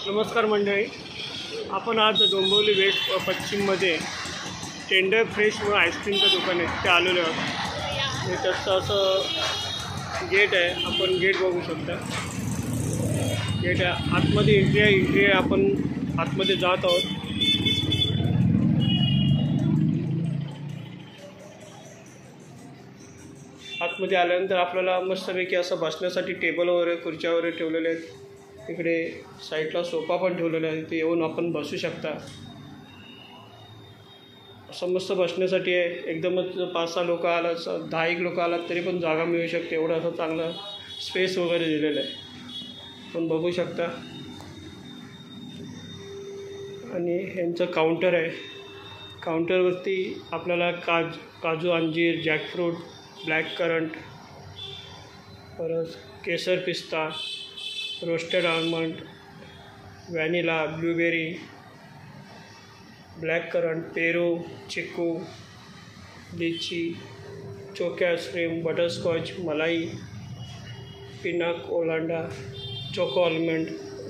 नमस्कार मंडळी, आपण आज डोंबिवली वेस्ट पश्चिममध्ये टेंडर फ्रेश म्हणून आईस्क्रीमचं दुकान आहे तिथे आलेलो आहोत। हे त्याचं असं गेट आहे, आपण गेट बघू शकता। गेट आहे, आतमध्ये एंट्री आहे, आपण आतमध्ये जात आहोत। आतमध्ये आल्यानंतर आपल्याला मस्तपैकी असं बसण्यासाठी टेबल वगैरे खुर्च्या वगैरे ठेवलेले आहेत। इकडे साईडला सोफा पण ठेवलेला आहे, तिथे येऊन आपण बसू शकता। असं मस्त बसण्यासाठी आहे, एकदमच 5-6 लोक आला 10-1 लोक आला तरी पण जागा मिळू शकते, एवढं असं चांगलं स्पेस वगैरे दिलेलं आहे, आपण बघू शकता। आणि ह्यांचं काउंटर आहे, काउंटरवरती आपल्याला काजू अंजीर, जॅकफ्रूट, ब्लॅक करंट, परत केसर पिस्ता, roasted almond, vanilla, blueberry, black currant, पेरू, चिकू, लिची, चोकी आईस्क्रीम, बटरस्कॉच, मलाई, पिनाक ओलांडा, choco almond,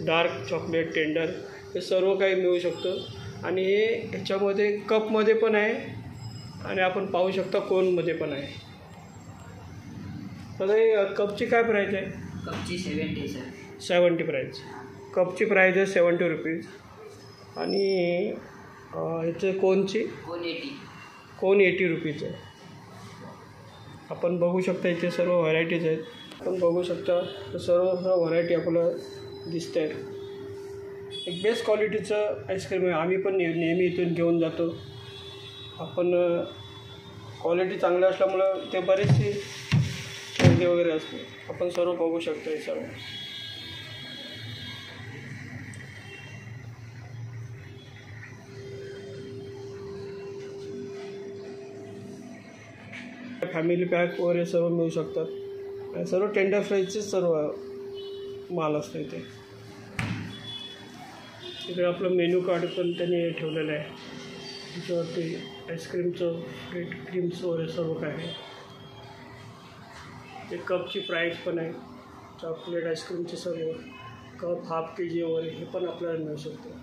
dark chocolate tender, हे सर्व काही मिळू शकतं। आणि हे ह्याच्यामध्ये कपमध्ये पण आहे आणि आपण पाहू शकता कोनमध्ये पण आहे। तर हे कपची काय प्राईज आहे? कपची 70 सर, 70 प्राईज। कपची प्राईज आहे 70 रुपीज। आणि ह्याचे कोनची कोन 80 रुपीज आहे। आपण बघू शकता इथे सर्व व्हरायटीज आहेत, आपण बघू शकता सर्व व्हरायटी आपल्याला दिसत आहेत। एक बेस्ट क्वालिटीचं आईस्क्रीम आहे, आम्ही पण नेहमी इथून घेऊन जातो। आपण क्वालिटी चांगलं असल्यामुळं ते बरेचसे फायदे वगैरे असते, आपण सर्व बघू शकतो हे सर्व। फॅमिली पॅक वगैरे सर्व मिळू शकतात, सर्व टेंडर फ्राईजचे सर्व माल असतो इथे। इकडे आपलं मेनू कार्ड पण त्यांनी ठेवलेलं आहे, त्याच्यावरती आईस्क्रीमचं क्रीम्स वगैरे सर्व काय आहे। ते कपची प्राईस पण आहे, चॉकलेट आईस्क्रीमचे सर्व कप हाफ kg वगैरे हे पण आपल्याला मिळू शकतं।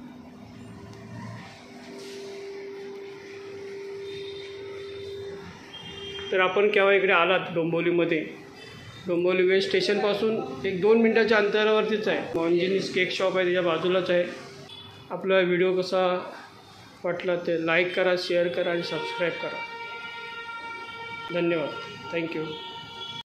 तर आपण केव्हा इकडे आलात डोंबिवलीमध्ये, डोंबिवली वेस्ट स्टेशनपासून 1-2 मिनटाच्या अंतरावरतीच आहे, मॉन्जिनीस केक शॉप आहे, त्याच्या बाजूलाच आहे। आपला व्हिडिओ कसा वाटला ते लाईक करा, शेअर करा आणि सबस्क्राईब करा। धन्यवाद, थँक्यू।